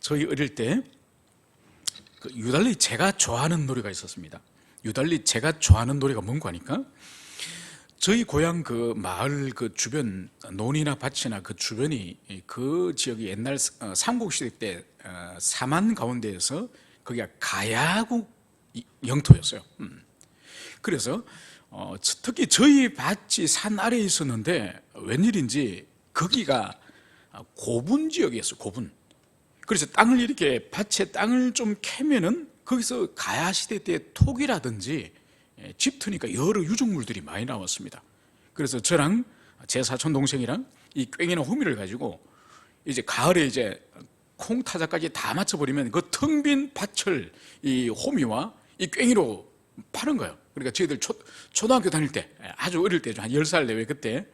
저희 어릴 때 유달리 제가 좋아하는 노래가 있었습니다. 유달리 제가 좋아하는 노래가 뭔가 하니까 저희 고향 그 마을 그 주변 논이나 밭이나 그 주변이 그 지역이 옛날 삼국시대 때 사만 가운데에서 거기가 가야국 영토였어요. 그래서 특히 저희 밭이 산 아래에 있었는데 웬일인지 거기가 고분 지역이었어요. 고분. 그래서 땅을 이렇게 밭에 땅을 좀 캐면은 거기서 가야 시대 때 톡이라든지 집 트니까 여러 유적물들이 많이 나왔습니다. 그래서 저랑 제 사촌 동생이랑 이 꽹이나 호미를 가지고 이제 가을에 이제 콩 타자까지 다 맞춰버리면 그 텅 빈 밭을 이 호미와 이 꽹이로 파는 거예요. 그러니까 저희들 초등학교 다닐 때 아주 어릴 때 한 10살 내외 그때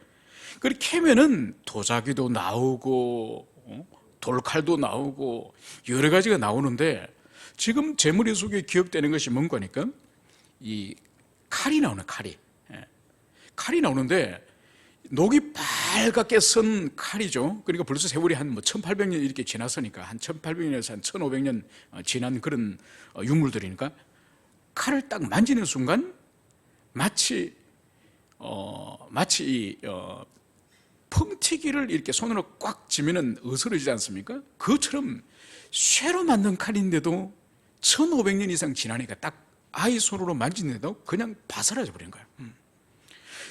그렇게 캐면은 도자기도 나오고 돌칼도 나오고 여러 가지가 나오는데 지금 제 머릿속에 기억되는 것이 뭔가 하니까 이 칼이 나오는 칼이 나오는데 녹이 빨갛게 쓴 칼이죠. 그러니까 벌써 세월이 한 1800년 이렇게 지났으니까 한 1800년에서 한 1500년 지난 그런 유물들이니까 칼을 딱 만지는 순간 마치 펑튀기를 이렇게 손으로 꽉 쥐면은 으스러지지 않습니까? 그것처럼 쇠로 만든 칼인데도 1500년 이상 지나니까 딱 아이 손으로 만지는데도 그냥 바스라져 버린 거예요.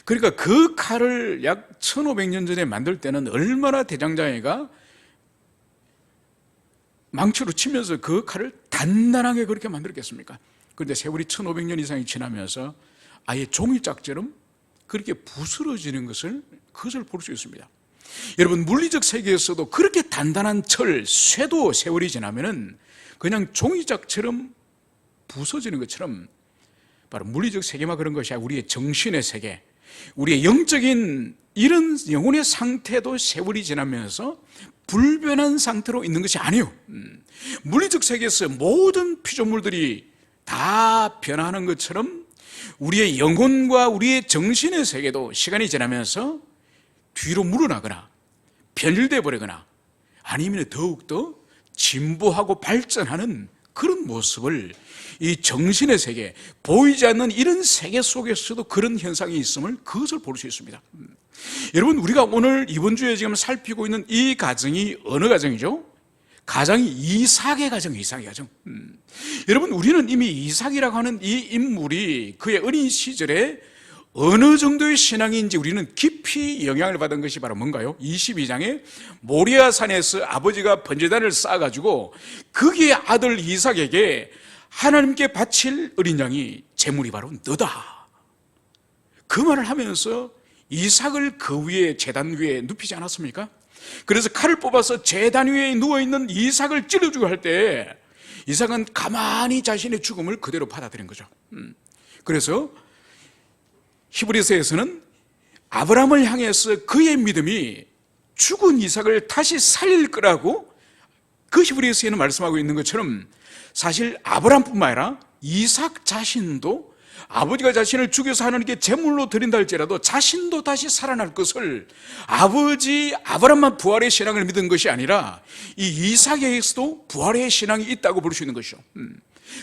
그러니까 그 칼을 약 1500년 전에 만들 때는 얼마나 대장장이가 망치로 치면서 그 칼을 단단하게 그렇게 만들었겠습니까? 그런데 세월이 1500년 이상이 지나면서 아예 종이짝처럼 그렇게 부스러지는 그것을 볼 수 있습니다. 여러분, 물리적 세계에서도 그렇게 단단한 철, 쇠도 세월이 지나면은 그냥 종이짝처럼 부서지는 것처럼 바로 물리적 세계만 그런 것이 아니라 우리의 정신의 세계, 우리의 영적인 이런 영혼의 상태도 세월이 지나면서 불변한 상태로 있는 것이 아니에요. 물리적 세계에서 모든 피조물들이 다 변화하는 것처럼 우리의 영혼과 우리의 정신의 세계도 시간이 지나면서 뒤로 물러나거나 변질되어 버리거나 아니면 더욱더 진보하고 발전하는 그런 모습을 이 정신의 세계, 보이지 않는 이런 세계 속에서도 그런 현상이 있음을 그것을 볼 수 있습니다. 여러분, 우리가 오늘 이번 주에 지금 살피고 있는 이 가정이 어느 가정이죠? 가정이 이삭의 가정, 이삭의 가정. 여러분, 우리는 이미 이삭이라고 하는 이 인물이 그의 어린 시절에 어느 정도의 신앙인지 우리는 깊이 영향을 받은 것이 바로 뭔가요? 22장에 모리아 산에서 아버지가 번제단을 쌓아가지고 거기에 아들 이삭에게 하나님께 바칠 어린 양이 제물이 바로 너다. 그 말을 하면서 이삭을 그 위에 제단 위에 눕히지 않았습니까? 그래서 칼을 뽑아서 제단 위에 누워있는 이삭을 찔러주고 할 때 이삭은 가만히 자신의 죽음을 그대로 받아들인 거죠. 그래서 히브리서에서는 아브라함을 향해서 그의 믿음이 죽은 이삭을 다시 살릴 거라고 그 히브리서에는 말씀하고 있는 것처럼 사실 아브라함뿐만 아니라 이삭 자신도 아버지가 자신을 죽여서 하나님께 제물로 드린다 할지라도 자신도 다시 살아날 것을 아버지 아브라함만 부활의 신앙을 믿은 것이 아니라 이 이삭에게서도 부활의 신앙이 있다고 볼 수 있는 것이죠.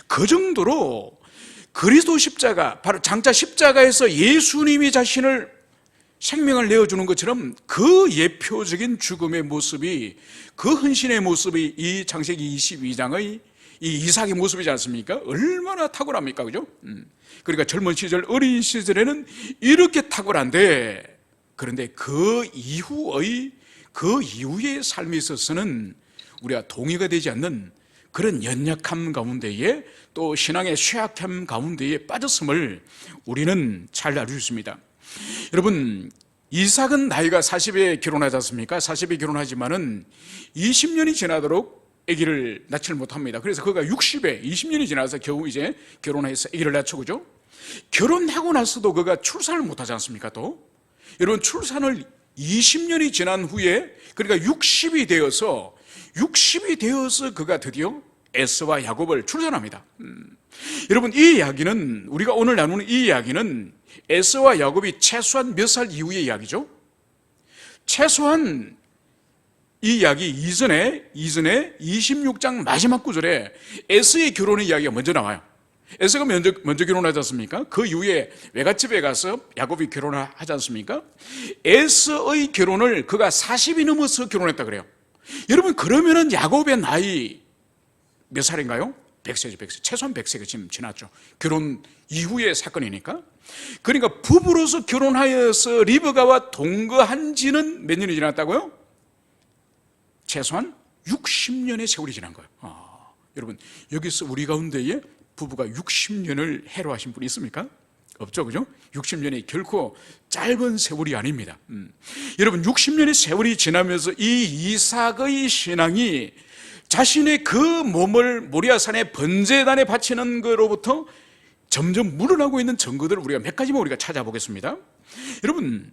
그 정도로 그리스도 십자가, 바로 장차 십자가에서 예수님이 자신을 생명을 내어주는 것처럼 그 예표적인 죽음의 모습이, 그 헌신의 모습이 이 창세기 22장의 이 이삭의 모습이지 않습니까? 얼마나 탁월합니까? 그죠? 그러니까 젊은 시절, 어린 시절에는 이렇게 탁월한데, 그런데 그 이후의 삶에 있어서는 우리가 동의가 되지 않는 그런 연약함 가운데에 또 신앙의 쇠약함 가운데에 빠졌음을 우리는 잘 알고 있습니다. 여러분, 이삭은 나이가 40에 결혼하지 않습니까? 40에 결혼하지만은 20년이 지나도록 아기를 낳지를 못합니다. 그래서 그가 60에 20년이 지나서 겨우 이제 결혼해서 아기를 낳죠. 그죠? 결혼하고 나서도 그가 출산을 못하지 않습니까? 또 여러분, 출산을 20년이 지난 후에, 그러니까 60이 되어서 그가 드디어 에서와 야곱을 출산합니다. 여러분, 이 이야기는, 우리가 오늘 나누는 이 이야기는 에서와 야곱이 최소한 몇 살 이후의 이야기죠? 최소한 이 이야기 이전에 26장 마지막 구절에 에서의 결혼의 이야기가 먼저 나와요. 에서가 먼저 결혼하지 않습니까? 그 이후에 외갓집에 가서 야곱이 결혼하지 않습니까? 에서의 결혼을 그가 40이 넘어서 결혼했다 그래요. 여러분, 그러면은 야곱의 나이 몇 살인가요? 100세죠, 100세. 최소한 100세가 지금 지났죠. 결혼 이후의 사건이니까. 그러니까 부부로서 결혼하여서 리브가와 동거한 지는 몇 년이 지났다고요? 최소한 60년의 세월이 지난 거예요. 여러분, 여기서 우리 가운데에 부부가 60년을 해로하신 분이 있습니까? 없죠, 그죠? 60년이 결코 짧은 세월이 아닙니다. 여러분, 60년의 세월이 지나면서 이 이삭의 신앙이 자신의 그 몸을 모리아산의 번제단에 바치는 것으로부터 점점 물러나고 있는 증거들을 우리가 몇 가지만 우리가 찾아보겠습니다. 여러분,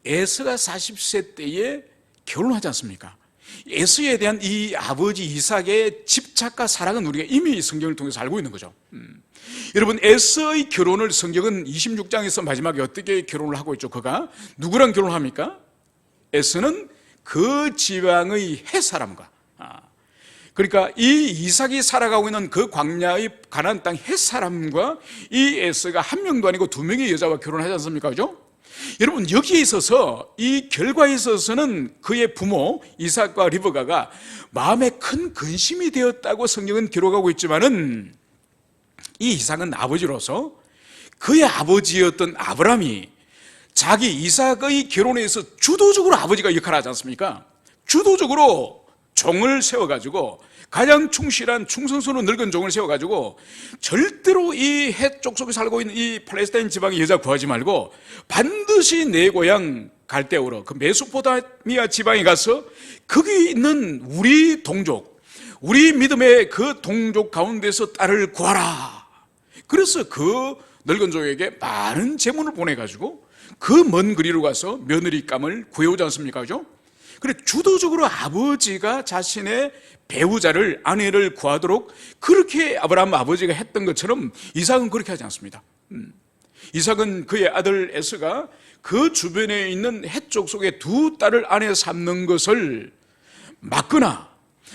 에서가 40세 때에 결혼하지 않습니까? 에서에 대한 이 아버지 이삭의 집착과 사랑은 우리가 이미 성경을 통해서 알고 있는 거죠. 여러분, 에서의 결혼을 성경은 26장에서 마지막에 어떻게 결혼을 하고 있죠? 그가 누구랑 결혼합니까? 에서는 그 지방의 헷 사람과, 그러니까 이 이삭이 살아가고 있는 그 광야의 가나안 땅 헷 사람과 이 에서가 한 명도 아니고 두 명의 여자와 결혼하지 않습니까? 그죠? 여러분, 여기에 있어서 이 결과에 있어서는 그의 부모 이삭과 리브가가 마음에 큰 근심이 되었다고 성경은 기록하고 있지만은 이 이삭은 아버지로서 그의 아버지였던 아브라함이 자기 이삭의 결혼에 있어서 주도적으로 아버지가 역할을 하지 않습니까? 주도적으로 종을 세워가지고 가장 충실한 충성스러운 늙은 종을 세워가지고 절대로 이 헷 족속에 살고 있는 이 팔레스타인 지방의 여자 구하지 말고 반드시 내 고향 갈대우로 그 메소포타미아 지방에 가서 거기 있는 우리 동족, 우리 믿음의 그 동족 가운데서 딸을 구하라. 그래서 그 늙은 종에게 많은 재물을 보내가지고 그 먼 거리로 가서 며느리감을 구해오지 않습니까? 그죠? 그래, 주도적으로 아버지가 자신의 배우자를, 아내를 구하도록 그렇게 아브라함 아버지가 했던 것처럼 이삭은 그렇게 하지 않습니다. 이삭은 그의 아들 에서가 그 주변에 있는 헷 족속의 두 딸을 아내 삼는 것을 막거나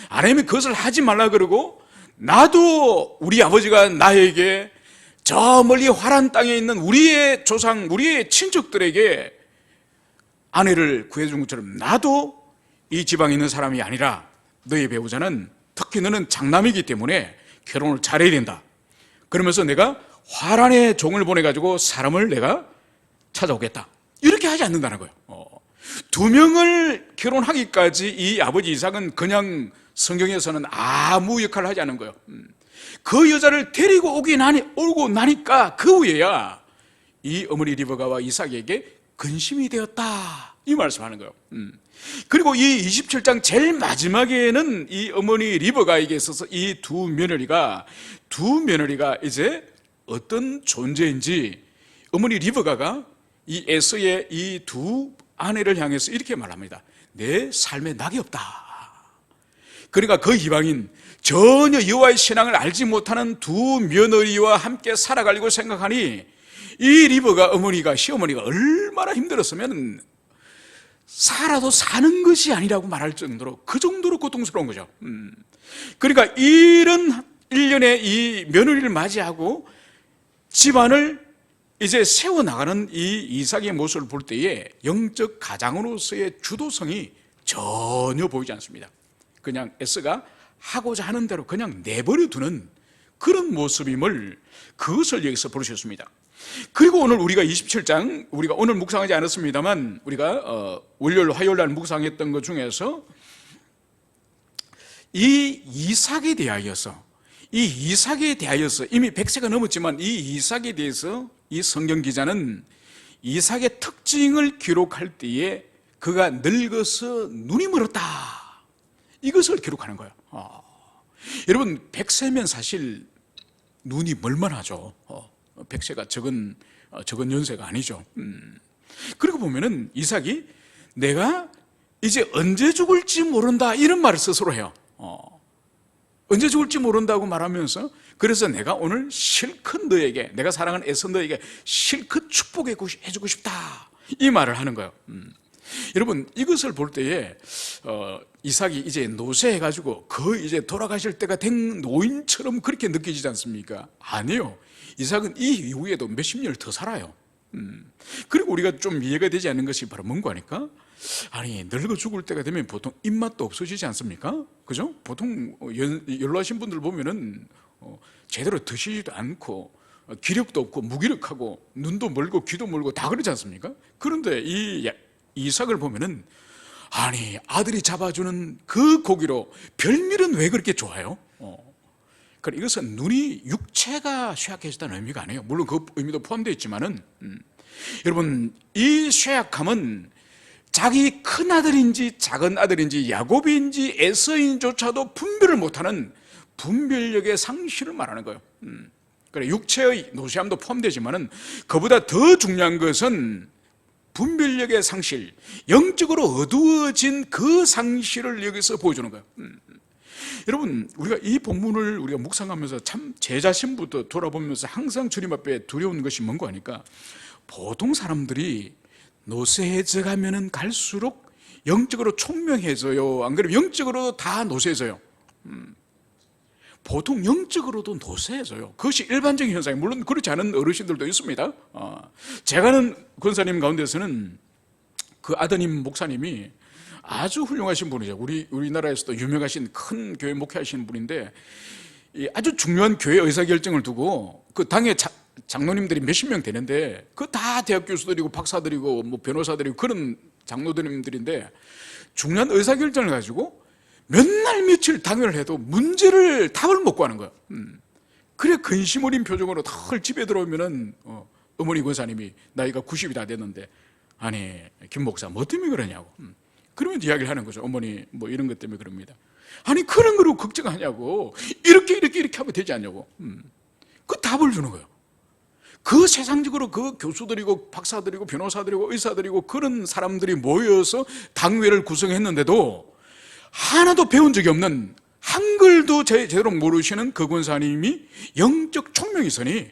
아니면 그것을 하지 말라 그러고, 나도 우리 아버지가 나에게 저 멀리 화란 땅에 있는 우리의 조상, 우리의 친척들에게 아내를 구해준 것처럼 나도 이 지방에 있는 사람이 아니라 너의 배우자는, 특히 너는 장남이기 때문에 결혼을 잘해야 된다. 그러면서 내가 화란의 종을 보내가지고 사람을 내가 찾아오겠다. 이렇게 하지 않는다는 거예요. 두 명을 결혼하기까지 이 아버지 이삭은 그냥 성경에서는 아무 역할을 하지 않은 거예요. 그 여자를 데리고 오고 나니까 그 후에야 이 어머니 리브가와 이삭에게 근심이 되었다, 이 말씀하는 거예요. 그리고 이 27장 제일 마지막에는 이 어머니 리브가에게 있어서 이 두 며느리가 이제 어떤 존재인지 어머니 리브가가 이 에서의 이 두 아내를 향해서 이렇게 말합니다. 내 삶에 낙이 없다. 그러니까 그 이방인, 전혀 여호와의 신앙을 알지 못하는 두 며느리와 함께 살아가려고 생각하니 이 리브가 어머니가, 시어머니가 얼마나 힘들었으면 살아도 사는 것이 아니라고 말할 정도로, 그 정도로 고통스러운 거죠. 그러니까 이런 일련의 이 며느리를 맞이하고 집안을 이제 세워나가는 이 이삭의 모습을 볼 때에 영적 가장으로서의 주도성이 전혀 보이지 않습니다. 그냥 에서가 하고자 하는 대로 그냥 내버려 두는 그런 모습임을, 그것을 여기서 보여주셨습니다. 그리고 오늘 우리가 27장, 우리가 오늘 묵상하지 않았습니다만 우리가 월요일 화요일 날 묵상했던 것 중에서 이 이삭에 대하여서 이미 100세가 넘었지만 이 이삭에 대해서 이 성경 기자는 이삭의 특징을 기록할 때에 그가 늙어서 눈이 멀었다, 이것을 기록하는 거예요. 여러분, 100세면 사실 눈이 멀만하죠. 100세가 적은 연세가 아니죠. 그리고 보면은 이삭이 내가 이제 언제 죽을지 모른다, 이런 말을 스스로 해요. 언제 죽을지 모른다고 말하면서, 그래서 내가 오늘 실컷 너에게, 내가 사랑하는 에서 너에게 실컷 축복해주고 싶다, 이 말을 하는 거예요. 여러분, 이것을 볼 때에 이삭이 이제 노쇠해가지고 거의 이제 돌아가실 때가 된 노인처럼 그렇게 느껴지지 않습니까? 아니요. 이삭은 이 이후에도 몇십 년을 더 살아요. 그리고 우리가 좀 이해가 되지 않는 것이 바로 뭔가 하니까, 아니 늙어 죽을 때가 되면 보통 입맛도 없어지지 않습니까? 그죠? 보통 연로하신 분들 보면은 제대로 드시지도 않고 기력도 없고 무기력하고 눈도 멀고 귀도 멀고 다 그러지 않습니까? 그런데 이 이삭을 보면은, 아니 아들이 잡아주는 그 고기로 별미는 왜 그렇게 좋아요? 그러니까 이것은 눈이 육체가 쇠약해졌다는 의미가 아니에요. 물론 그 의미도 포함되어 있지만은 여러분, 이 쇠약함은 자기 큰 아들인지 작은 아들인지 야곱인지 에서인조차도 분별을 못하는 분별력의 상실을 말하는 거예요. 그래, 육체의 노쇠함도 포함되지만은 그보다 더 중요한 것은 분별력의 상실, 영적으로 어두워진 그 상실을 여기서 보여주는 거예요. 여러분, 우리가 이 본문을 우리가 묵상하면서 참 제 자신부터 돌아보면서 항상 주님 앞에 두려운 것이 뭔가 하니까, 보통 사람들이 노쇠해져 가면은 갈수록 영적으로 총명해져요. 안 그러면 영적으로 다 노쇠해져요. 보통 영적으로도 노쇠해져요. 그것이 일반적인 현상이에요. 물론 그렇지 않은 어르신들도 있습니다. 제가 아는 권사님 가운데서는 그 아드님 목사님이 아주 훌륭하신 분이죠. 우리나라에서도 유명하신 큰 교회 목회하시는 분인데, 아주 중요한 교회 의사결정을 두고 그 당의 장로님들이 몇십 명 되는데 그 다 대학 교수들이고 박사들이고 뭐 변호사들이고 그런 장로님들인데, 중요한 의사결정을 가지고 몇 날 며칠 당회를 해도 답을 못 구하는 거예요. 그래 근심 어린 표정으로 탁 집에 들어오면은 어머니 권사님이 나이가 90이 다 됐는데, 아니 김 목사 뭐 때문에 그러냐고. 그러면 이야기를 하는 거죠. 어머니 뭐 이런 것 때문에 그럽니다. 아니 그런 거로 걱정하냐고. 이렇게 하면 되지 않냐고. 그 답을 주는 거예요. 그 세상적으로 그 교수들이고 박사들이고 변호사들이고 의사들이고 그런 사람들이 모여서 당회를 구성했는데도 하나도 배운 적이 없는, 한글도 제대로 모르시는 그 권사님이 영적 총명이서니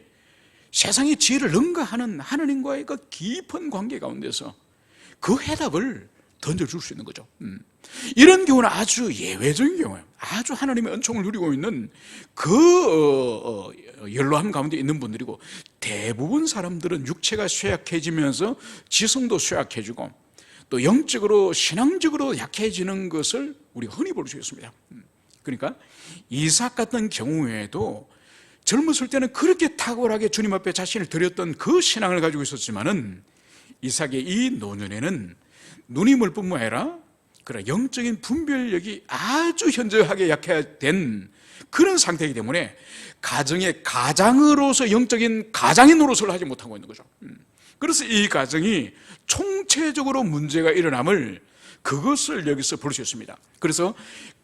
세상의 지혜를 능가하는 하나님과의 그 깊은 관계 가운데서 그 해답을 던져줄 수 있는 거죠. 이런 경우는 아주 예외적인 경우예요. 아주 하나님의 은총을 누리고 있는 그 연로함 가운데 있는 분들이고, 대부분 사람들은 육체가 쇠약해지면서 지성도 쇠약해지고 또 영적으로 신앙적으로 약해지는 것을 우리가 흔히 볼 수 있습니다. 그러니까 이삭 같은 경우에도 젊었을 때는 그렇게 탁월하게 주님 앞에 자신을 드렸던 그 신앙을 가지고 있었지만은, 이삭의 이 노년에는 눈이 멀 뿐만 아니라 그런 영적인 분별력이 아주 현저하게 약해된 그런 상태이기 때문에 가정의 가장으로서 영적인 가장의 노릇을 하지 못하고 있는 거죠. 그래서 이 가정이 총체적으로 문제가 일어남을, 그것을 여기서 볼 수 있습니다. 그래서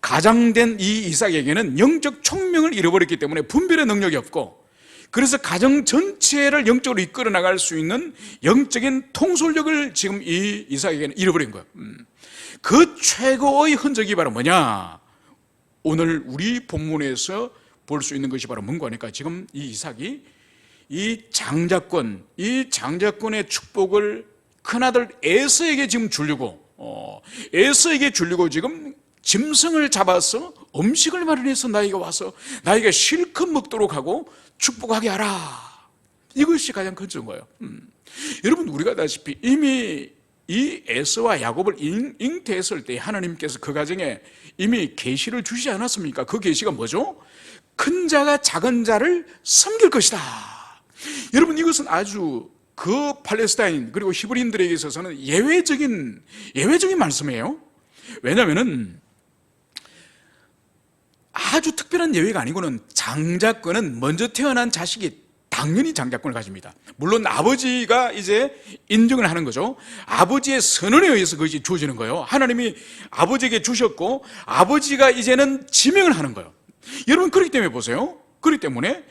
가장된 이 이삭에게는 영적 총명을 잃어버렸기 때문에 분별의 능력이 없고, 그래서 가정 전체를 영적으로 이끌어 나갈 수 있는 영적인 통솔력을 지금 이 이삭에게는 잃어버린 거예요. 그 최고의 흔적이 바로 뭐냐? 오늘 우리 본문에서 볼 수 있는 것이 바로 뭔가 하니까, 지금 이 이삭이 이 장자권의 축복을 큰아들 에서에게 지금 주려고, 에서에게 주려고 지금 짐승을 잡아서 음식을 마련해서 나에게 와서 나에게 실컷 먹도록 하고 축복하게 하라. 이것이 가장 큰 증거예요. 여러분, 우리가 아다시피 이미 이 에서와 야곱을 잉태했을 때 하나님께서 그 가정에 이미 계시를 주시지 않았습니까? 그 계시가 뭐죠? 큰 자가 작은 자를 섬길 것이다. 여러분, 이것은 아주 그 팔레스타인 그리고 히브리인들에게 있어서는 예외적인 말씀이에요. 왜냐하면은 아주 특별한 예외가 아니고는 장자권은 먼저 태어난 자식이 당연히 장자권을 가집니다. 물론 아버지가 이제 인정을 하는 거죠. 아버지의 선언에 의해서 그것이 주어지는 거예요. 하나님이 아버지에게 주셨고 아버지가 이제는 지명을 하는 거예요. 여러분, 그렇기 때문에 보세요. 그렇기 때문에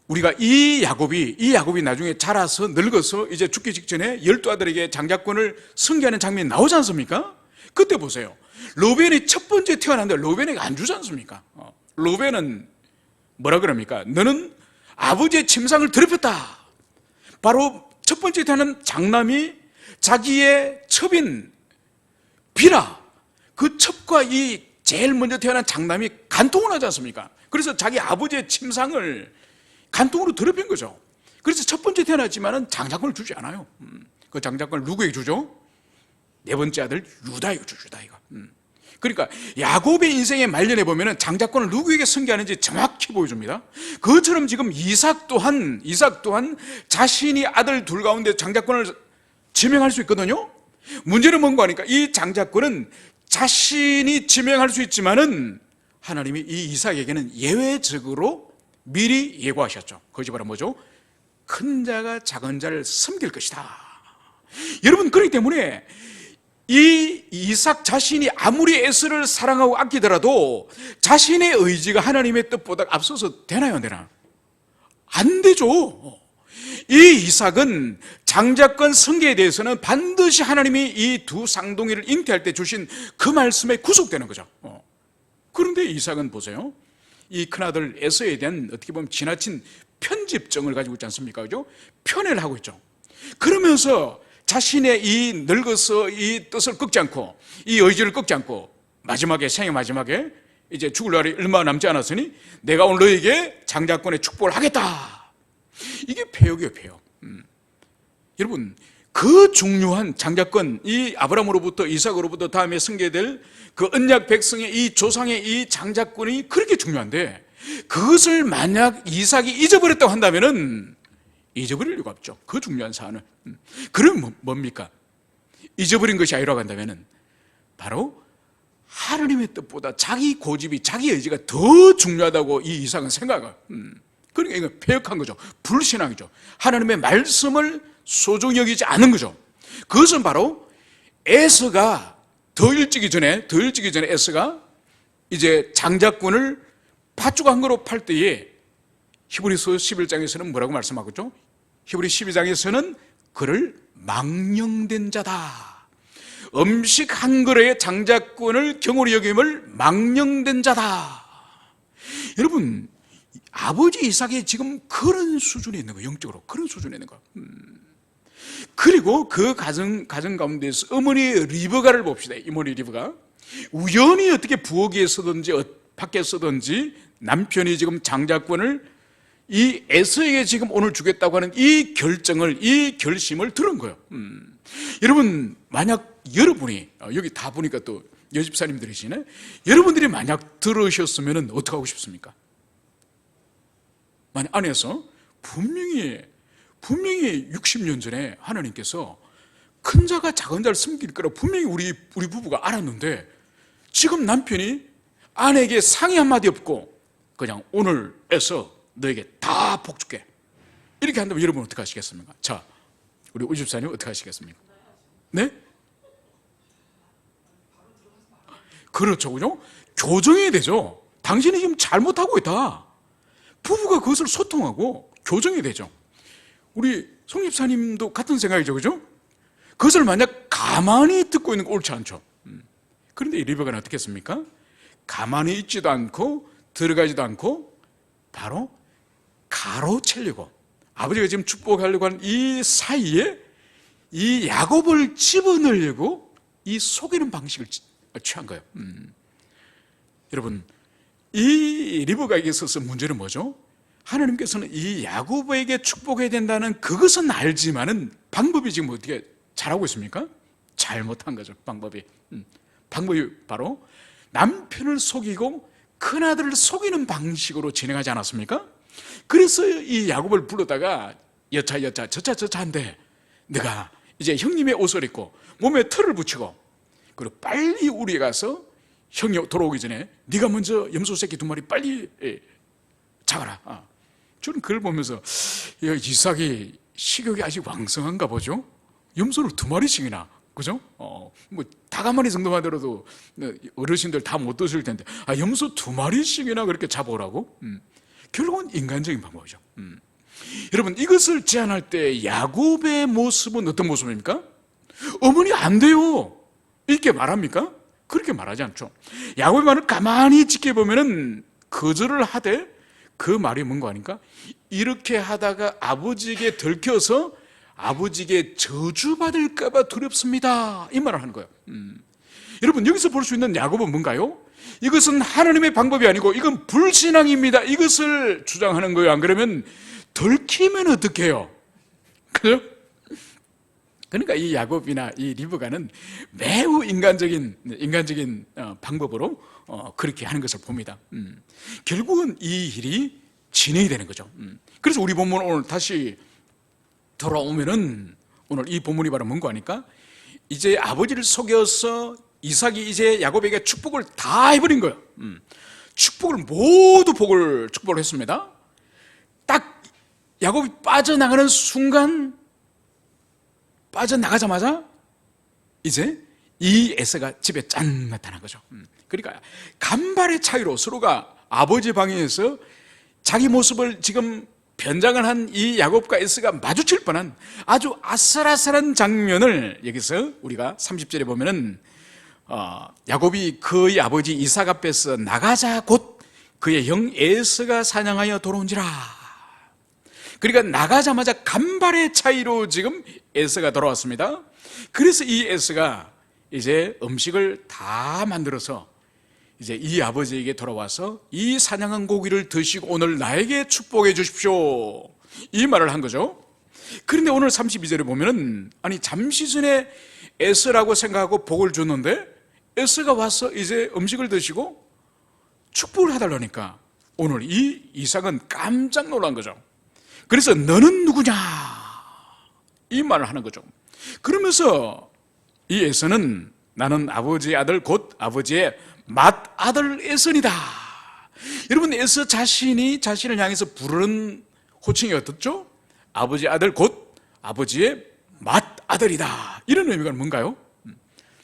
우리가 이 야곱이 나중에 자라서 늙어서 이제 죽기 직전에 12아들에게 장자권을 승계하는 장면이 나오지 않습니까? 그때 보세요. 로벤이 첫 번째 태어났는데 로벤에게 안 주지 않습니까? 로벤은 뭐라 그럽니까? 너는 아버지의 침상을 더럽혔다. 바로 첫 번째 태어난 장남이 자기의 첩인 비라, 그 첩과 이 제일 먼저 태어난 장남이 간통을 하지 않습니까? 그래서 자기 아버지의 침상을 간통으로 더럽힌 거죠. 그래서 첫 번째 태어났지만은 장자권을 주지 않아요. 그 장자권을 누구에게 주죠? 네 번째 아들 유다에게 주죠. 유다이가. 그러니까 야곱의 인생의 말년에 보면은 장자권을 누구에게 승계하는지 정확히 보여줍니다. 그것처럼 지금 이삭 또한 자신이 아들 둘 가운데 장자권을 지명할 수 있거든요. 문제는 뭔가 하니까 이 장자권은 자신이 지명할 수 있지만은 하나님이 이 이삭에게는 예외적으로 미리 예고하셨죠. 그것이 바로 뭐죠? 큰 자가 작은 자를 섬길 것이다. 여러분, 그렇기 때문에 이 이삭 자신이 아무리 에서를 사랑하고 아끼더라도 자신의 의지가 하나님의 뜻보다 앞서서 되나요, 안 되나? 안 되죠. 이 이삭은 장자권 승계에 대해서는 반드시 하나님이 이 두 쌍둥이를 잉태할 때 주신 그 말씀에 구속되는 거죠. 그런데 이삭은 보세요. 이 큰아들 에서에 대한 어떻게 보면 지나친 편집증을 가지고 있지 않습니까? 그죠? 편애를 하고 있죠. 그러면서 자신의 이 늙어서 이 뜻을 꺾지 않고 이 의지를 꺾지 않고 생애 마지막에 이제 죽을 날이 얼마 남지 않았으니 내가 오늘 너에게 장자권의 축복을 하겠다. 이게 폐역이에요, 폐역. 여러분, 그 중요한 장자권, 이 아브라함으로부터 이삭으로부터 다음에 승계될 그 언약 백성의 이 조상의 이 장자권이 그렇게 중요한데 그것을 만약 이삭이 잊어버렸다고 한다면은 잊어버릴 리가 없죠. 그 중요한 사안을. 그럼 뭡니까? 잊어버린 것이 아니라고 한다면은 바로 하나님의 뜻보다 자기 고집이, 자기 의지가 더 중요하다고 이 이삭은 생각을. 그러니까 이거 폐역한 거죠. 불신앙이죠. 하나님의 말씀을 소중히 여기지 않은 거죠. 그것은 바로 에서가 더 일찍이 전에 에서가 이제 장자권을 팥죽 한 그릇 팔 때에 히브리서 11장에서는 뭐라고 말씀하고 있죠? 히브리 12장에서는 그를 망령된 자다. 음식 한 그릇의 장자권을 경홀히 여김을 망령된 자다. 여러분, 아버지 이삭이 지금 그런 수준에 있는 거예요. 영적으로 그런 수준에 있는 거예요. 그리고 그 가정 가운데서 어머니 리브가를 봅시다. 이모니 리브가 우연히 어떻게 부엌에 서든지 밖에 서든지 남편이 지금 장자권을 이 에서에게 지금 오늘 주겠다고 하는 이 결심을 들은 거예요. 여러분, 만약 여러분이 여기 다 보니까 또 여집사님들이시네. 여러분들이 만약 들으셨으면 어떻게 하고 싶습니까? 만약 안에서 분명히 60년 전에 하나님께서 큰 자가 작은 자를 섬길 거라고 분명히 우리 부부가 알았는데 지금 남편이 아내에게 상의 한마디 없고 그냥 오늘에서 너에게 다 복 줄게 이렇게 한다면 여러분 어떻게 하시겠습니까? 자, 우리 오집사님 어떻게 하시겠습니까? 네? 그렇죠, 그죠? 교정해야 되죠. 당신이 지금 잘못하고 있다. 부부가 그것을 소통하고 교정해야 되죠. 우리 송 집사님도 같은 생각이죠, 그죠? 그것을 만약 가만히 듣고 있는 거 옳지 않죠. 그런데 이 리베가는 어떻게 했습니까? 가만히 있지도 않고 들어가지도 않고 바로 가로채려고 아버지가 지금 축복하려고 하는 이 사이에 이 야곱을 집어넣으려고 이 속이는 방식을 취한 거예요. 여러분, 이 리브가에게 있어서 문제는 뭐죠? 하나님께서는 이 야곱에게 축복해야 된다는 그것은 알지만은 방법이 지금 어떻게 잘하고 있습니까? 잘못한 거죠. 방법이 바로 남편을 속이고 큰아들을 속이는 방식으로 진행하지 않았습니까? 그래서 이 야곱을 불러다가 여차 저차한데 내가 이제 형님의 옷을 입고 몸에 털을 붙이고 그리고 빨리 우리에 가서 형이 돌아오기 전에 네가 먼저 염소 새끼 2마리 빨리 잡아라. 저는 그걸 보면서 이삭이 식욕이 아직 왕성한가 보죠. 염소를 2마리씩이나, 그죠? 뭐 다가마리 정도만 들어도 어르신들 다 못 드실 텐데 염소 2마리씩이나 그렇게 잡아오라고? 결국은 인간적인 방법이죠. 여러분, 이것을 제안할 때 야곱의 모습은 어떤 모습입니까? 어머니 안 돼요 이렇게 말합니까? 그렇게 말하지 않죠. 야곱의 말을 가만히 지켜보면은 거절을 하되 그 말이 뭔가 하니까 이렇게 하다가 아버지에게 들켜서 아버지에게 저주받을까 봐 두렵습니다 이 말을 하는 거예요. 여러분, 여기서 볼 수 있는 야곱은 뭔가요? 이것은 하나님의 방법이 아니고 이건 불신앙입니다, 이것을 주장하는 거예요. 안 그러면 들키면 어떡해요? 그죠? 그러니까 이 야곱이나 이 리브가는 매우 인간적인 방법으로 그렇게 하는 것을 봅니다. 결국은 이 일이 진행이 되는 거죠. 그래서 우리 본문 오늘 다시 돌아오면은, 오늘 이 본문이 바로 뭔가 하니까, 이제 아버지를 속여서 이삭이 이제 야곱에게 축복을 다 해버린 거예요. 축복을 했습니다. 딱 야곱이 빠져나가는 순간, 빠져나가자마자 이제 이 에서가 집에 짠 나타난 거죠. 그러니까 간발의 차이로 서로가 아버지 방에서 자기 모습을 지금 변장을 한 이 야곱과 에서가 마주칠 뻔한 아주 아슬아슬한 장면을 여기서 우리가 30절에 보면은 야곱이 그의 아버지 이삭 앞에서 나가자 곧 그의 형 에서가 사냥하여 돌아온지라. 그러니까 나가자마자 간발의 차이로 지금 에서가 돌아왔습니다. 그래서 이 에서가 이제 음식을 다 만들어서 이제 이 아버지에게 돌아와서 이 사냥한 고기를 드시고 오늘 나에게 축복해 주십시오, 이 말을 한 거죠. 그런데 오늘 32절에 보면은, 아니 잠시 전에 에서라고 생각하고 복을 줬는데 에서가 와서 이제 음식을 드시고 축복을 해달라니까 오늘 이 이삭은 깜짝 놀란 거죠. 그래서 너는 누구냐, 이 말을 하는 거죠. 그러면서 이 에서는 나는 아버지의 아들 곧 아버지의 맏아들 에서니다. 여러분, 에서 자신이 자신을 향해서 부르는 호칭이 어떻죠? 아버지의 아들 곧 아버지의 맏아들이다. 이런 의미가 뭔가요?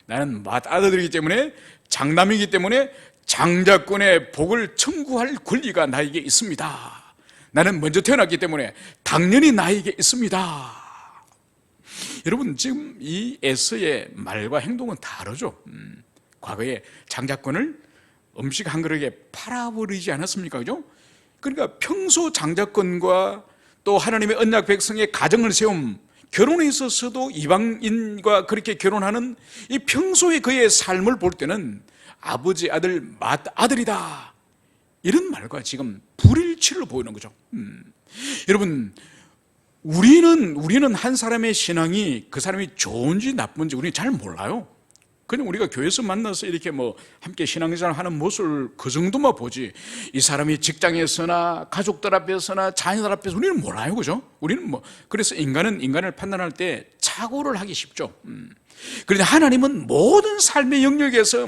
나는 맏아들이기 때문에, 장남이기 때문에 장자권의 복을 청구할 권리가 나에게 있습니다. 나는 먼저 태어났기 때문에 당연히 나에게 있습니다. 여러분, 지금 이 에서의 말과 행동은 다르죠. 과거에 장자권을 음식 한 그릇에 팔아버리지 않았습니까? 그죠? 그러니까 평소 장자권과 또 하나님의 언약 백성의 가정을 세움, 결혼에 있어서도 이방인과 그렇게 결혼하는 이 평소의 그의 삶을 볼 때는 아버지 아들 맏아들이다, 이런 말과 지금 불일치를 보이는 거죠. 여러분, 우리는 한 사람의 신앙이 그 사람이 좋은지 나쁜지 우리는 잘 몰라요. 그냥 우리가 교회에서 만나서 이렇게 뭐 함께 신앙생활 하는 모습을 그 정도만 보지, 이 사람이 직장에서나 가족들 앞에서나 자녀들 앞에서 우리는 몰라요. 그죠? 우리는 그래서 인간은 인간을 판단할 때 착오를 하기 쉽죠. 그런데 하나님은 모든 삶의 영역에서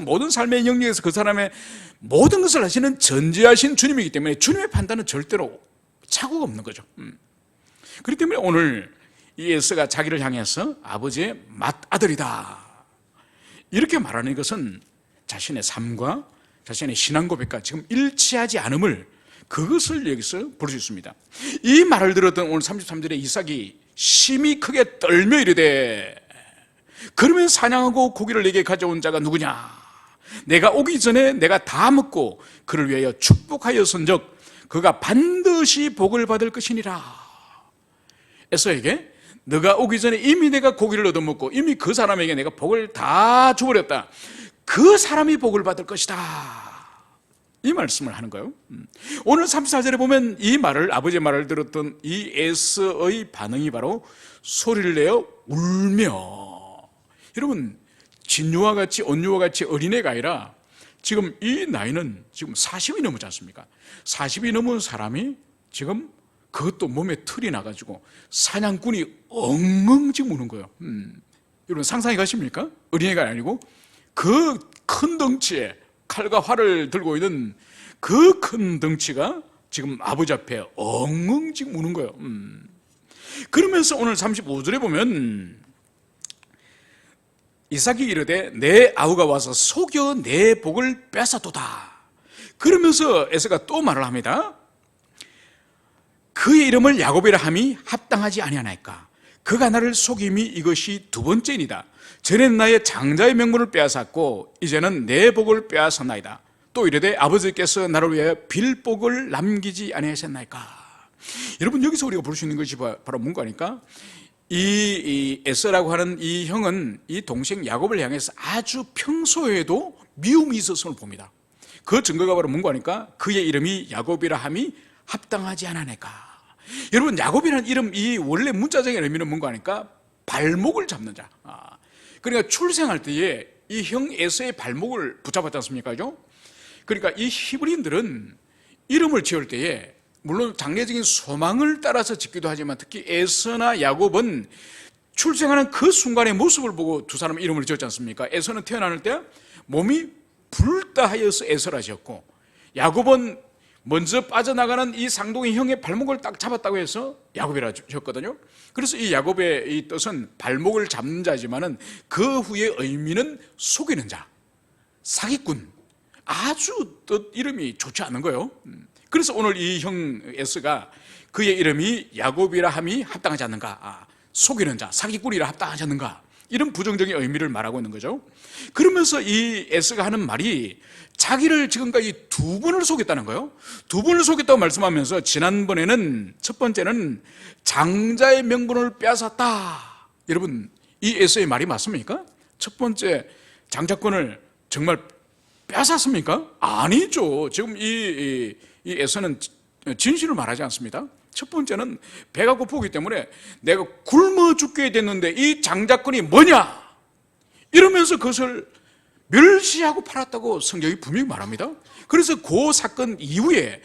그 사람의 모든 것을 하시는 전지하신 주님이기 때문에 주님의 판단은 절대로 착오가 없는 거죠. 그렇기 때문에 오늘 이 에서가 자기를 향해서 아버지의 맏아들이다, 이렇게 말하는 것은 자신의 삶과 자신의 신앙 고백과 지금 일치하지 않음을, 그것을 여기서 볼 수 있습니다. 이 말을 들었던 오늘 33절에 이삭이 심히 크게 떨며 이르되, 그러면 사냥하고 고기를 내게 가져온 자가 누구냐? 내가 오기 전에 내가 다 먹고 그를 위하여 축복하였은즉 그가 반드시 복을 받을 것이니라. 에서에게 너가 오기 전에 이미 내가 고기를 얻어먹고 이미 그 사람에게 내가 복을 다 줘버렸다, 그 사람이 복을 받을 것이다, 이 말씀을 하는 거예요. 오늘 34절에 보면 이 말을, 아버지의 말을 들었던 이 에서의 반응이 바로 소리를 내어 울며, 여러분 진유와 같이 온유와 같이 어린애가 아니라 지금 이 나이는 지금 40이 넘지 않습니까? 40이 넘은 사람이 지금 그것도 몸에 털이 나가지고 사냥꾼이 엉엉 지금 우는 거예요. 여러분 상상이 가십니까? 어린애가 아니고 그 큰 덩치에 칼과 활을 들고 있는 그 큰 덩치가 지금 아버지 앞에 엉엉 지금 우는 거예요. 그러면서 오늘 35절에 보면 이삭이 이르되 내 아우가 와서 속여 내 복을 뺏어도다. 그러면서 에서가 또 말을 합니다. 그의 이름을 야곱이라 함이 합당하지 아니하나이까. 그가 나를 속임이 이것이 두 번째이다. 전에는 나의 장자의 명분을 빼앗았고 이제는 내 복을 빼앗았나이다. 또 이르되 아버지께서 나를 위하여 빌복을 남기지 아니하셨나이까. 여러분 여기서 우리가 볼 수 있는 것이 바로 뭔가 하니까 이 에서라고 하는 이 형은 이 동생 야곱을 향해서 아주 평소에도 미움이 있었음을 봅니다. 그 증거가 바로 뭔가 하니까 그의 이름이 야곱이라 함이 합당하지 않아내까. 여러분, 야곱이라는 이름, 이 원래 문자적인 의미는 뭔가 하니까 발목을 잡는 자. 그러니까 출생할 때에 이 형 에서의 발목을 붙잡았지 않습니까? 그러니까 이 히브리인들은 이름을 지을 때에 물론 장래적인 소망을 따라서 짓기도 하지만 특히 에서나 야곱은 출생하는 그 순간의 모습을 보고 두 사람의 이름을 지었지 않습니까? 에서는 태어날 때 몸이 붉다 하여서 에서라 지었고, 야곱은 먼저 빠져나가는 이 쌍둥이 형의 발목을 딱 잡았다고 해서 야곱이라 지었거든요. 그래서 이 야곱의 이 뜻은 발목을 잡는 자지만은 그 후의 의미는 속이는 자, 사기꾼, 아주 뜻 이름이 좋지 않은 거예요. 그래서 오늘 이 형 에서가 그의 이름이 야곱이라 함이 합당하지 않는가, 속이는 자, 사기꾼이라 합당하지 않는가, 이런 부정적인 의미를 말하고 있는 거죠. 그러면서 이 에서가 하는 말이 자기를 지금까지 두 번을 속였다는 거예요. 두 번을 속였다고 말씀하면서 지난번에는 첫 번째는 장자의 명분을 빼앗았다. 여러분, 이 에서의 말이 맞습니까? 첫 번째 장자권을 정말 빼앗았습니까? 아니죠. 지금 이 에서는 진실을 말하지 않습니다. 첫 번째는 배가 고프기 때문에 내가 굶어 죽게 됐는데 이 장자권이 뭐냐? 이러면서 그것을 멸시하고 팔았다고 성경이 분명히 말합니다. 그래서 그 사건 이후에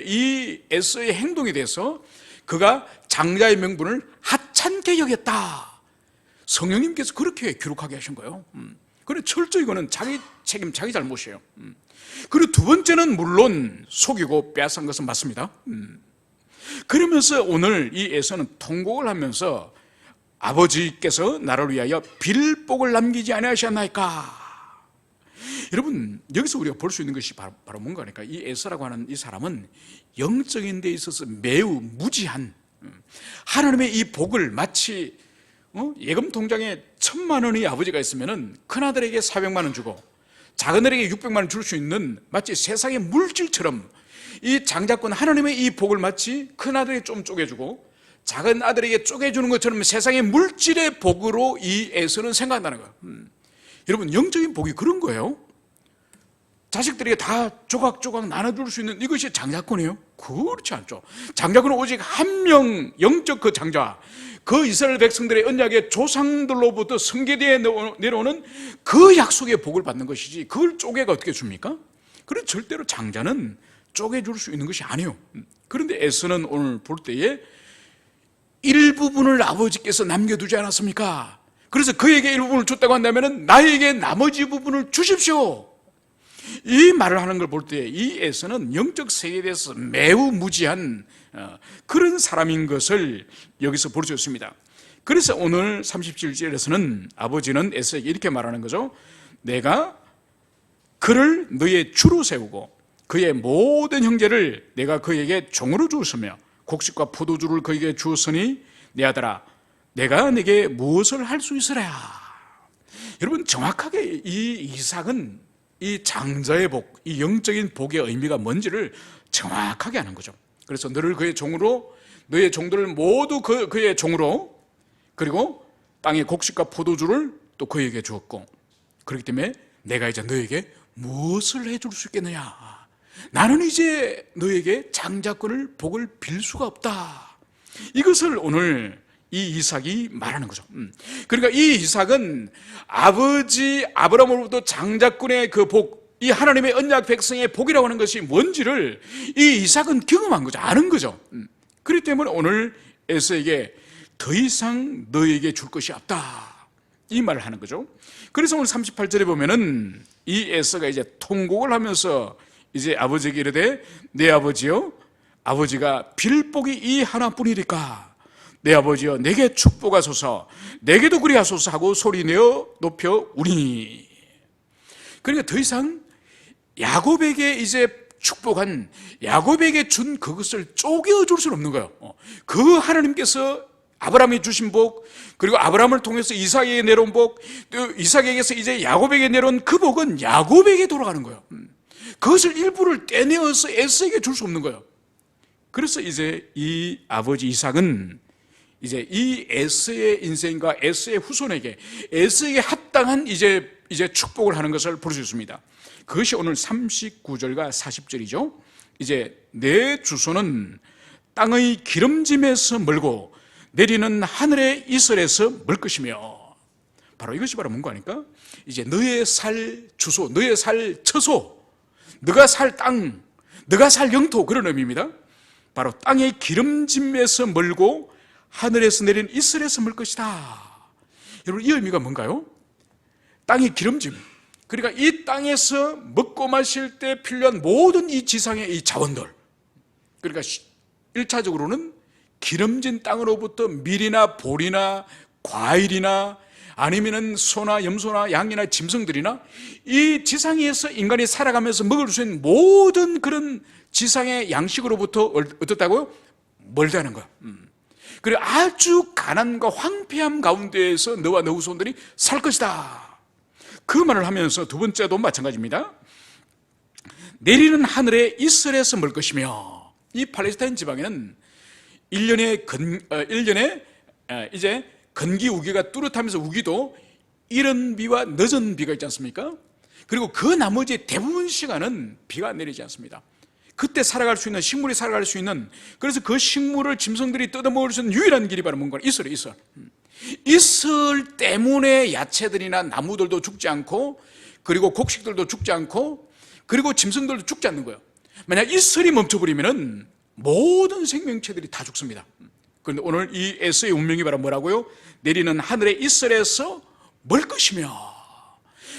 이 에서의 행동에 대해서 그가 장자의 명분을 하찮게 여겼다. 성령님께서 그렇게 기록하게 하신 거예요. 그래, 철저히 이거는 자기 책임, 자기 잘못이에요. 그리고 두 번째는 물론 속이고 빼앗은 것은 맞습니다. 그러면서 오늘 이 에서는 통곡을 하면서 아버지께서 나를 위하여 빌복을 남기지 아니하셨나이까. 여러분, 여기서 우리가 볼 수 있는 것이 바로 뭔가 하니까 이 에서라고 하는 이 사람은 영적인 데 있어서 매우 무지한, 하나님의 이 복을 마치 예금 통장에 1,000만 원의 아버지가 있으면은 큰아들에게 400만 원 주고 작은아들에게 600만 원 줄 수 있는, 마치 세상의 물질처럼 이 장자권 하나님의 이 복을 마치 큰아들에게 좀 쪼개주고 작은 아들에게 쪼개주는 것처럼 세상의 물질의 복으로 이 에서는 생각한다는 거예요. 여러분, 영적인 복이 그런 거예요. 자식들에게 다 조각조각 나눠줄 수 있는 이것이 장자권이에요? 그렇지 않죠. 장자권은 오직 한 명, 영적 그 장자, 그 이스라엘 백성들의 언약의 조상들로부터 성계대에 내려오는 그 약속의 복을 받는 것이지, 그걸 쪼개가 어떻게 줍니까? 그래서 절대로 장자는 쪼개줄 수 있는 것이 아니에요. 그런데 에서는 오늘 볼 때에 일부분을 아버지께서 남겨두지 않았습니까? 그래서 그에게 일부분을 줬다고 한다면 나에게 나머지 부분을 주십시오, 이 말을 하는 걸 볼 때 이 에서는 영적 세계에 대해서 매우 무지한 그런 사람인 것을 여기서 볼 수 있습니다. 그래서 오늘 37절에서는 아버지는 에서에게 이렇게 말하는 거죠. 내가 그를 너의 주로 세우고 그의 모든 형제를 내가 그에게 종으로 주었으며 곡식과 포도주를 그에게 주었으니 내 아들아, 내가 네게 무엇을 할 수 있으랴. 여러분, 정확하게 이 이삭은 이 장자의 복, 이 영적인 복의 의미가 뭔지를 정확하게 아는 거죠. 그래서 너를 그의 종으로, 너의 종들을 모두 그의 종으로, 그리고 땅의 곡식과 포도주를 또 그에게 주었고, 그렇기 때문에 내가 이제 너에게 무엇을 해줄 수 있겠느냐. 나는 이제 너에게 장자권을, 복을 빌 수가 없다. 이것을 오늘 이 이삭이 말하는 거죠. 그러니까 이 이삭은 아버지 아브라함으로부터 장자권의 그 복, 이 하나님의 언약 백성의 복이라고 하는 것이 뭔지를 이 이삭은 경험한 거죠. 아는 거죠. 그렇기 때문에 오늘 에서에게 더 이상 너에게 줄 것이 없다, 이 말을 하는 거죠. 그래서 오늘 38절에 보면은 이 에서가 이제 통곡을 하면서 이제 아버지에게 이르되 내 아버지여, 아버지가 빌복이 이 하나뿐이리까 내 아버지여 내게 축복하소서, 내게도 그리하소서 하고 소리내어 높여 우리니. 그러니까 더 이상 야곱에게 이제 축복한, 야곱에게 준 그것을 쪼개줄 수는 없는 거예요. 그 하나님께서 아브라함이 주신 복, 그리고 아브라함을 통해서 이삭에게 내려온 복, 또 이삭에게서 이제 야곱에게 내려온 그 복은 야곱에게 돌아가는 거예요. 그것을 일부를 떼내어서 에서에게 줄 수 없는 거예요. 그래서 이제 이 아버지 이삭은 이제 이 에서의 인생과 에서의 후손에게, 에서에게 합당한 이제 축복을 하는 것을 볼 수 있습니다. 그것이 오늘 39절과 40절이죠. 이제 내 주소는 땅의 기름짐에서 멀고 내리는 하늘의 이슬에서 멀 것이며, 바로 이것이 바로 뭔가 하니까 이제 너의 살 주소, 너의 살 처소, 너가 살 땅, 너가 살 영토, 그런 의미입니다. 바로 땅의 기름짐에서 멀고 하늘에서 내린 이슬에서 멀 것이다. 여러분, 이 의미가 뭔가요? 땅의 기름짐, 그러니까 이 땅에서 먹고 마실 때 필요한 모든 이 지상의 이 자원들, 그러니까 1차적으로는 기름진 땅으로부터 밀이나 보리나 과일이나 아니면은 소나 염소나 양이나 짐승들이나 이 지상 위에서 인간이 살아가면서 먹을 수 있는 모든 그런 지상의 양식으로부터 어떻다고요? 멀다는 거야. 그리고 아주 가난과 황폐함 가운데에서 너와 너 후손들이 살 것이다. 그 말을 하면서 두 번째도 마찬가지입니다. 내리는 하늘의 이슬에서 멀 것이며, 이 팔레스타인 지방에는 1년에 이제 건기 우기가 뚜렷하면서 우기도 이른 비와 늦은 비가 있지 않습니까? 그리고 그 나머지 대부분 시간은 비가 안 내리지 않습니다. 그때 살아갈 수 있는, 식물이 살아갈 수 있는, 그래서 그 식물을 짐승들이 뜯어먹을 수 있는 유일한 길이 바로 뭔가 이슬이에요. 이슬. 이슬 때문에 야채들이나 나무들도 죽지 않고, 그리고 곡식들도 죽지 않고, 그리고 짐승들도 죽지 않는 거예요. 만약 이슬이 멈춰버리면 모든 생명체들이 다 죽습니다. 그런데 오늘 이 에서의 운명이 바로 뭐라고요? 내리는 하늘의 이슬에서 멀 것이며,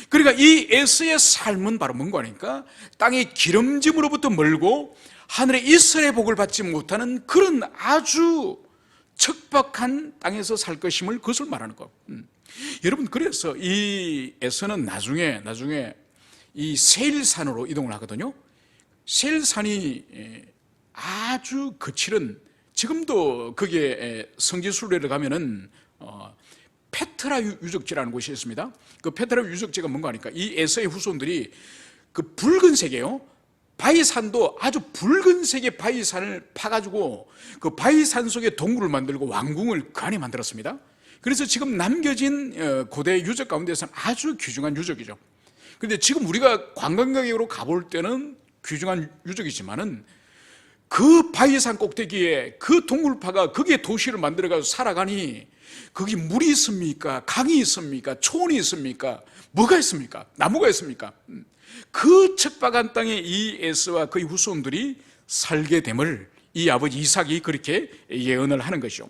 그러니까 이 에서의 삶은 바로 뭔가 하니까 땅의 기름짐으로부터 멀고 하늘의 이슬의 복을 받지 못하는 그런 아주 척박한 땅에서 살 것임을, 그것을 말하는 거. 여러분, 그래서 이 에서는 나중에 이 세일산으로 이동을 하거든요. 세일산이 아주 거칠은, 지금도 거기에 성지순례를 가면은 페트라 유적지라는 곳이 있습니다. 그 페트라 유적지가 뭔가 하니까 이 에서의 후손들이 그 붉은색이에요. 바위산도 아주 붉은색의 바위산을 파가지고 그 바위산 속에 동굴을 만들고 왕궁을 그 안에 만들었습니다. 그래서 지금 남겨진 고대 유적 가운데서는 아주 귀중한 유적이죠. 그런데 지금 우리가 관광객으로 가볼 때는 귀중한 유적이지만은 그 바위산 꼭대기에 그 동굴파가 거기에 도시를 만들어가지고 살아가니 거기 물이 있습니까? 강이 있습니까? 초원이 있습니까? 뭐가 있습니까? 나무가 있습니까? 그 척박한 땅에 이 에서와 그의 후손들이 살게 됨을 이 아버지 이삭이 그렇게 예언을 하는 것이죠.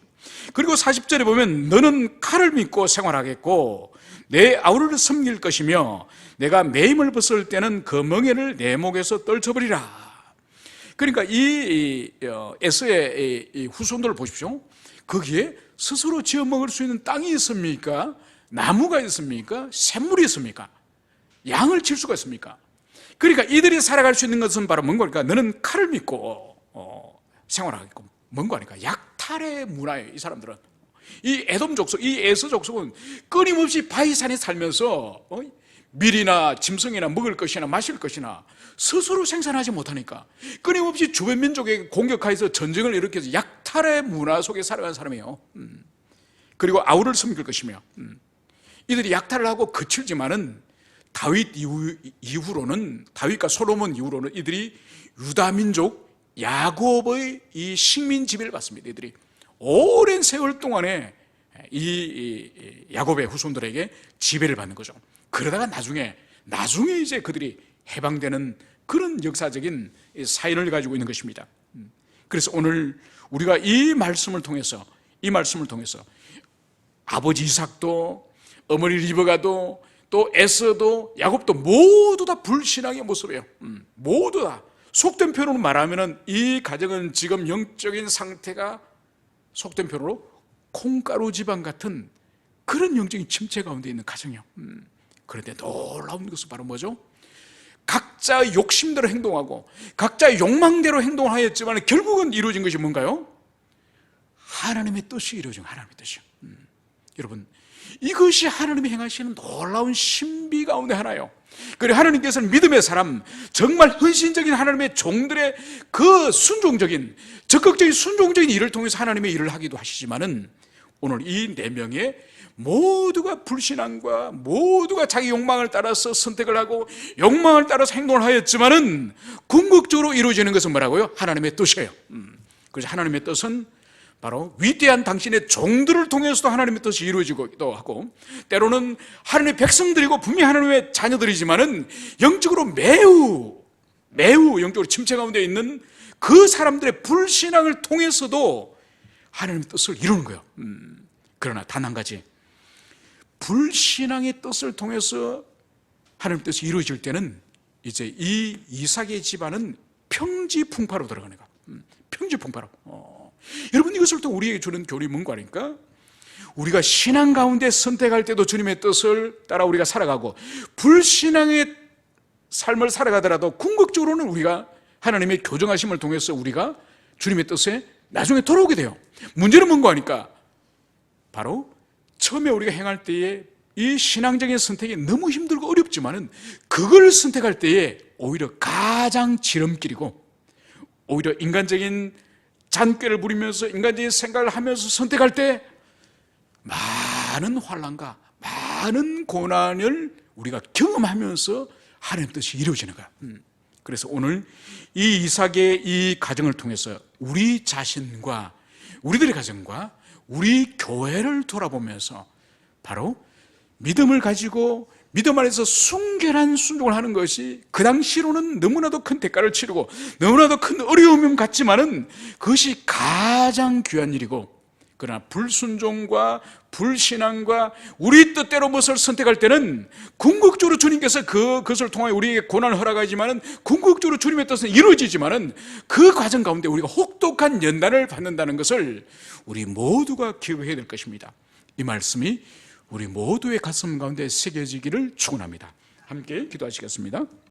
그리고 40절에 보면 너는 칼을 믿고 생활하겠고 내 아우를 섬길 것이며 내가 매임을 벗을 때는 그 멍에를 내 목에서 떨쳐버리라. 그러니까 이 에서의 이 후손들을 보십시오. 거기에 스스로 지어 먹을 수 있는 땅이 있습니까? 나무가 있습니까? 샘물이 있습니까? 양을 칠 수가 있습니까? 그러니까 이들이 살아갈 수 있는 것은 바로 뭔가 하니까 너는 칼을 믿고 생활하겠고, 뭔가 하니까 약탈의 문화예요. 이 사람들은, 이 에돔 족속, 이 에서 족속은 끊임없이 바위산에 살면서 밀이나 짐승이나 먹을 것이나 마실 것이나 스스로 생산하지 못하니까 끊임없이 주변 민족에게 공격하여서 전쟁을 일으켜서 약탈의 문화 속에 살아가는 사람이에요. 그리고 아우를 섬길 것이며, 이들이 약탈을 하고 거칠지만은 다윗 이후로는, 다윗과 솔로몬 이후로는 이들이 유다 민족 야곱의 이 식민 지배를 받습니다. 이들이 오랜 세월 동안에 이 야곱의 후손들에게 지배를 받는 거죠. 그러다가 나중에 이제 그들이 해방되는 그런 역사적인 사연을 가지고 있는 것입니다. 그래서 오늘 우리가 이 말씀을 통해서 아버지 이삭도, 어머니 리브가도, 또 에서도, 야곱도 모두 다 불신앙의 모습이에요. 모두 다. 속된 표현으로 말하면 이 가정은 지금 영적인 상태가 속된 표현으로 콩가루 지방 같은 그런 영적인 침체 가운데 있는 가정이에요. 그런데 놀라운 것은 바로 뭐죠? 각자 욕심대로 행동하고 각자의 욕망대로 행동하였지만 결국은 이루어진 것이 뭔가요? 하나님의 뜻이 이루어진, 하나님의 뜻이요. 여러분, 이것이 하나님이 행하시는 놀라운 신비 가운데 하나요. 그리고 하나님께서는 믿음의 사람, 정말 헌신적인 하나님의 종들의 그 순종적인, 적극적인 순종적인 일을 통해서 하나님의 일을 하기도 하시지만은, 오늘 이 4명의 모두가 불신앙과 모두가 자기 욕망을 따라서 선택을 하고 욕망을 따라서 행동을 하였지만은 궁극적으로 이루어지는 것은 뭐라고요? 하나님의 뜻이에요. 그래서 하나님의 뜻은 바로 위대한 당신의 종들을 통해서도 하나님의 뜻이 이루어지기도 하고, 때로는 하나님의 백성들이고 분명히 하나님의 자녀들이지만은 영적으로 매우 영적으로 침체 가운데 있는 그 사람들의 불신앙을 통해서도 하나님의 뜻을 이루는 거예요. 그러나 단 한 가지, 불신앙의 뜻을 통해서 하나님의 뜻이 이루어질 때는 이제 이 이삭의 집안은 평지풍파로 들어가는 거예요. 평지풍파로. 여러분, 이것을 또 우리에게 주는 교훈이 뭔가 하니까, 우리가 신앙 가운데 선택할 때도 주님의 뜻을 따라 우리가 살아가고, 불신앙의 삶을 살아가더라도 궁극적으로는 우리가 하나님의 교정하심을 통해서 우리가 주님의 뜻에 나중에 돌아오게 돼요. 문제는 뭔가 하니까, 바로 처음에 우리가 행할 때에 이 신앙적인 선택이 너무 힘들고 어렵지만은 그걸 선택할 때에 오히려 가장 지름길이고, 오히려 인간적인 잔꾀를 부리면서 인간적인 생각을 하면서 선택할 때 많은 환난과 많은 고난을 우리가 경험하면서 하나님의 뜻이 이루어지는 거야. 그래서 오늘 이 이삭의 이 가정을 통해서 우리 자신과 우리들의 가정과 우리 교회를 돌아보면서 바로 믿음을 가지고 믿음 안에서 순결한 순종을 하는 것이 그 당시로는 너무나도 큰 대가를 치르고 너무나도 큰 어려움 같지만은 그것이 가장 귀한 일이고, 그러나 불순종과 불신앙과 우리 뜻대로 무엇을 선택할 때는 궁극적으로 주님께서 그것을 통하여 우리에게 고난을 허락하지만은 궁극적으로 주님의 뜻은 이루어지지만은 그 과정 가운데 우리가 혹독한 연단을 받는다는 것을 우리 모두가 기억해야 될 것입니다. 이 말씀이 우리 모두의 가슴 가운데 새겨지기를 축원합니다. 함께 기도하시겠습니다.